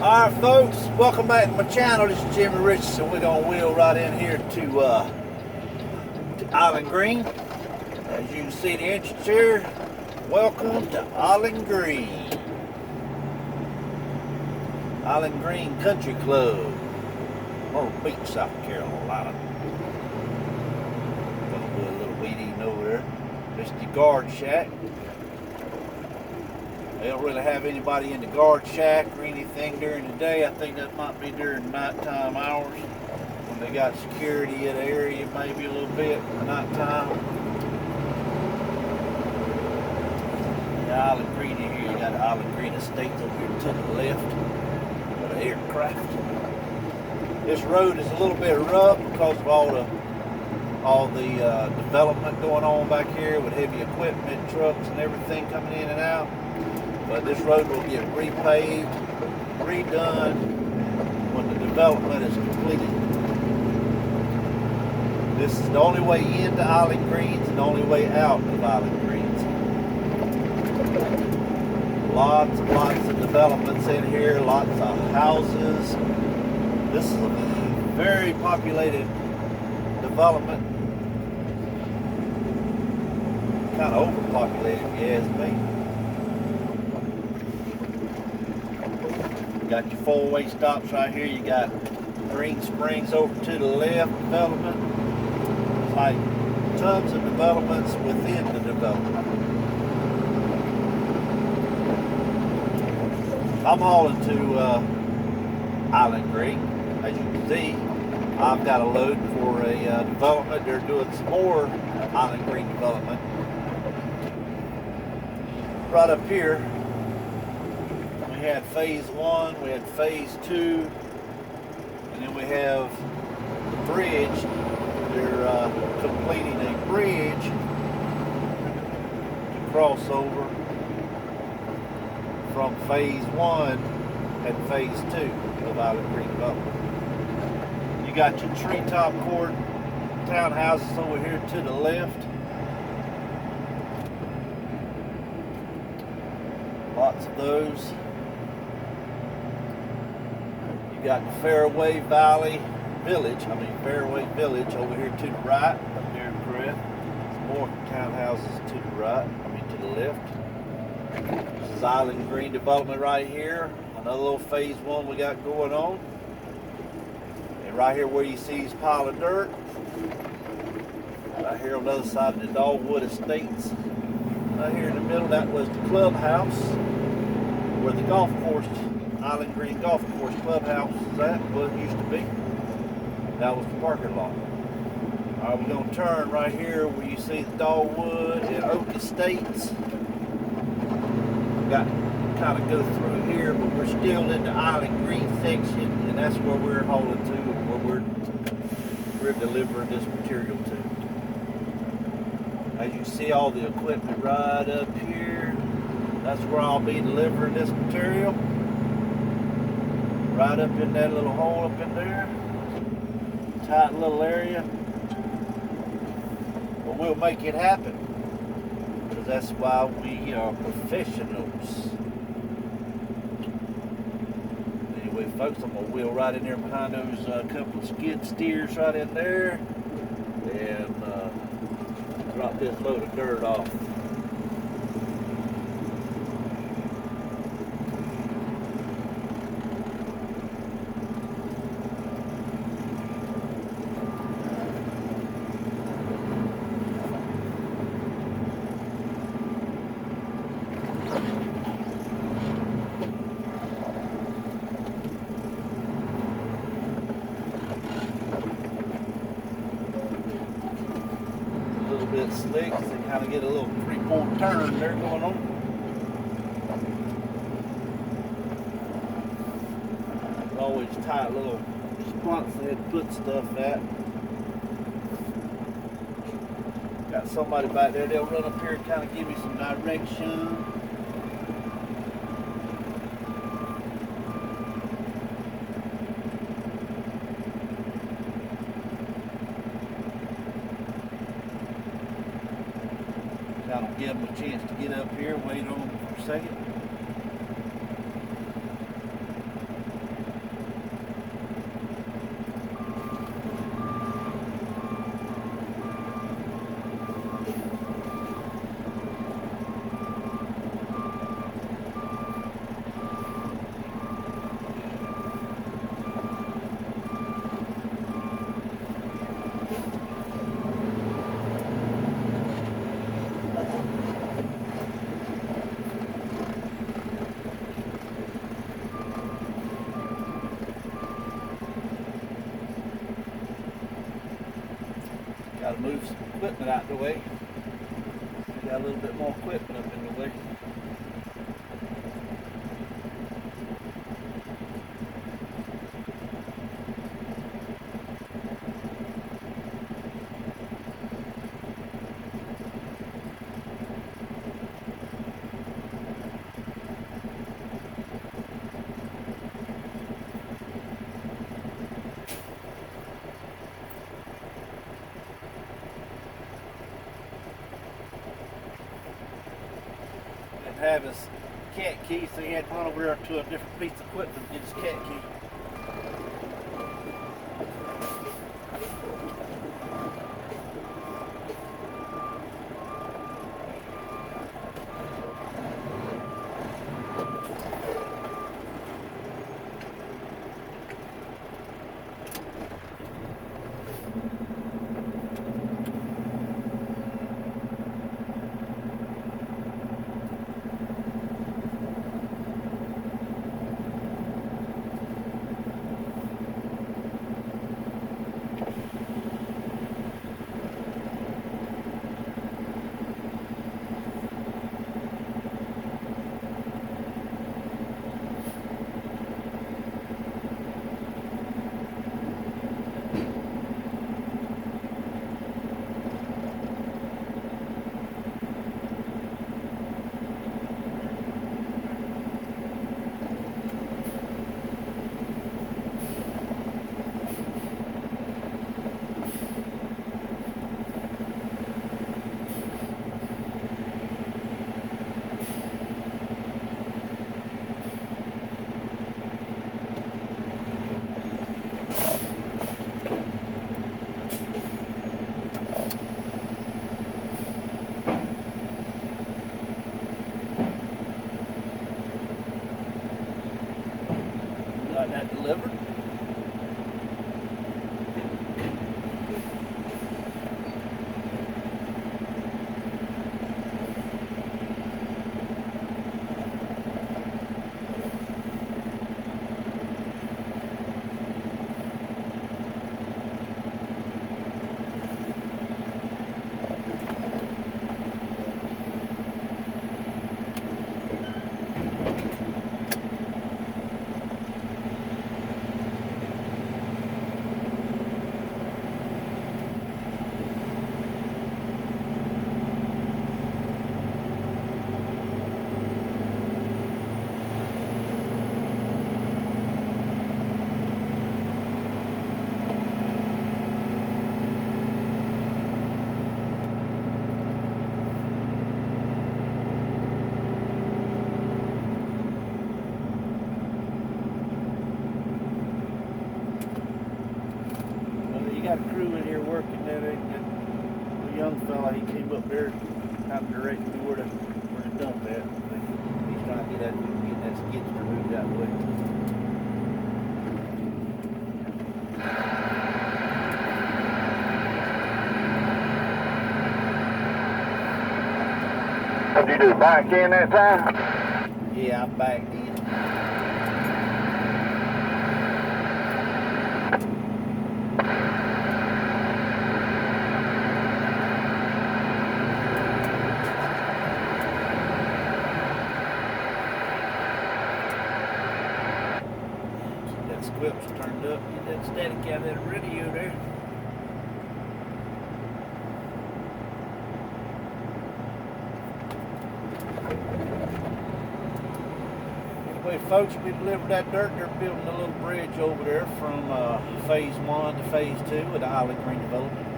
Alright folks, welcome back to my channel. This is Jimmy Richardson. We're going to wheel right in here to Island Green. As you can see the entrance here, welcome to Island Green. Island Green Country Club, Myrtle Beach, South Carolina. Going to do a little weed eating over there. This is the guard shack. They don't really have anybody in the guard shack or anything during the day. I think that might be during nighttime hours when they got security in the area, maybe a little bit at nighttime. The Island Green here, you got the Island Green Estates over here to the left of the aircraft. This road is a little bit rough because of all the development going on back here with heavy equipment, trucks and everything coming in and out. But this road will get repaved, redone when the development is completed. This is the only way into Island Greens and the only way out of Island Greens. Lots of developments in here, lots of houses. This is a very populated development. Kind of overpopulated if you ask me. Got your four-way stops right here. You got Green Springs over to the left development. It's like tons of developments within the development. I'm hauling to Island Green. As you can see, I've got a load for a development. They're doing some more Island Green development. Right up here, we had phase 1, we had phase 2, and then we have the bridge. They're completing a bridge to cross over from phase 1 and phase 2 of Island Green development. You got your treetop court townhouses over here to the left. Lots of those. You got the Fairway Village over here to the right, up there in Crest. Some more townhouses to the right, to the left. This is Island Green development right here. Another little phase 1 we got going on. And right here where you see this pile of dirt, right here on the other side of the Dogwood Estates, right here in the middle, that was the clubhouse where the golf course, Island Green Golf Course clubhouse is at, what it used to be. That was the parking lot. Alright, we're going to turn right here where you see the Dogwood and Oak Estates. We got to kind of go through here, but we're still in the Island Green section, and that's where we're hauling to, and where we're delivering this material to. As you see all the equipment right up here, that's where I'll be delivering this material. Right up in that little hole up in there. Tight little area. But we'll make it happen. Because that's why we are professionals. Anyway, folks, I'm going to wheel right in there behind those couple of skid steers right in there. And drop this load of dirt off. Bit slick, so you kind of get a little 3/4 turn there going on. There's always tight little spots they had to put stuff at. Got somebody back there, they'll run up here and kind of give you some direction. Kind of give them a chance to get up here, wait on them for a second. move some equipment out the way. We got a little bit more equipment up in the way. Have his cat key, so he had to run over to a different piece of equipment to get his cat key. Got that delivered. Got a crew in here working that the young fella, he came up there kind of directing me where to dump at. He's trying to get that skid steer moved out of the way. Did you do back in that time? Yeah, I backed in. Squibs turned up, get that static out of that radio there. Anyway, folks, we delivered that dirt. They're building a little bridge over there from phase 1 to phase 2 with the Island Green development.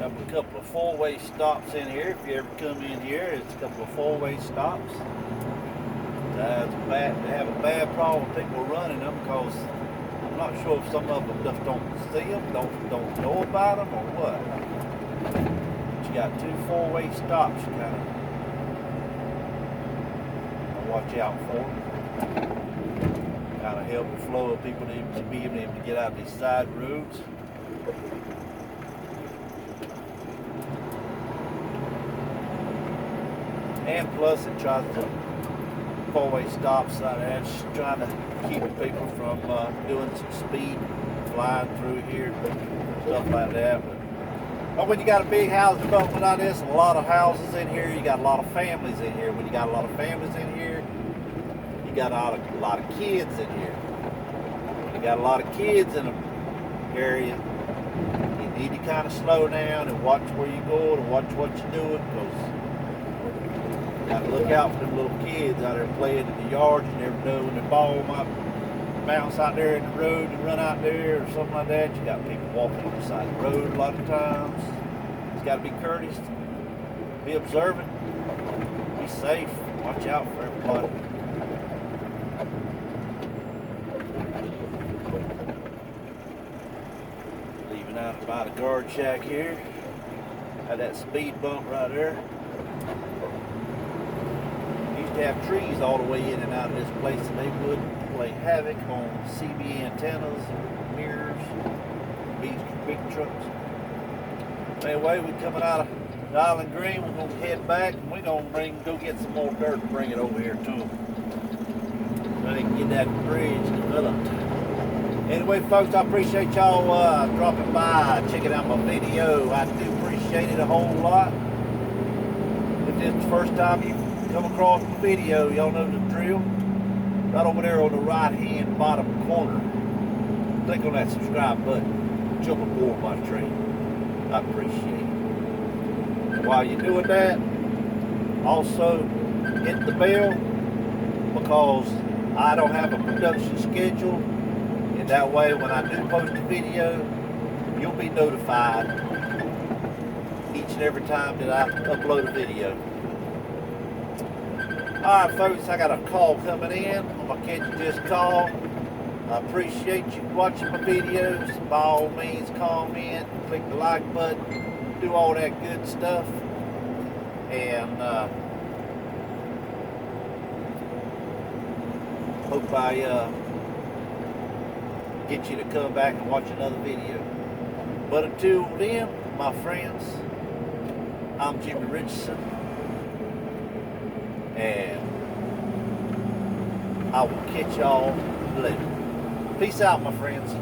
A couple of four-way stops in here. If you ever come in here, it's a couple of four-way stops. They have a bad problem with people running them because I'm not sure if some of them just don't see them, don't know about them, or what. But you got two four-way stops you kind of watch out for. Kind of help the flow of people to be able to get out of these side roads. And plus it tries to four-way stops like that, just trying to keep people from doing some speed, flying through here, stuff like that. But when you got a big house development like this, and a lot of houses in here, you got a lot of families in here. When you got a lot of families in here, you got a lot of kids in here. When you got a lot of kids in an area, you need to kind of slow down and watch where you're going and watch what you're doing, because you got to look out for them little kids out there playing in the yard. You never know when the ball might bounce out there in the road and run out there or something like that. You got people walking on the side of the road a lot of times. You got to be courteous, be observant, be safe, watch out for everybody. Leaving out by the guard shack here. Had that speed bump right there. Used to have trees all the way in and out of this place, and they would play havoc on CB antennas and mirrors, big trucks. Anyway, we're coming out of Island Green. We're gonna head back, and we're gonna go get some more dirt and bring it over here to them, so they can get that bridge developed. Anyway, folks, I appreciate y'all dropping by, checking out my video. I do appreciate it a whole lot. If this is the first time you've come across the video, y'all know the drill. Right over there on the right-hand bottom corner, click on that subscribe button. Jump aboard my train. I appreciate it. And while you're doing that, also hit the bell, because I don't have a production schedule, and that way when I do post a video, you'll be notified each and every time that I upload a video. Alright folks, I got a call coming in. I'm going to catch this call. I appreciate you watching my videos. By all means, comment, click the like button, do all that good stuff. And hope I get you to come back and watch another video. But until then, my friends, I'm Jimmy Richardson, and I will catch y'all later. Peace out, my friends.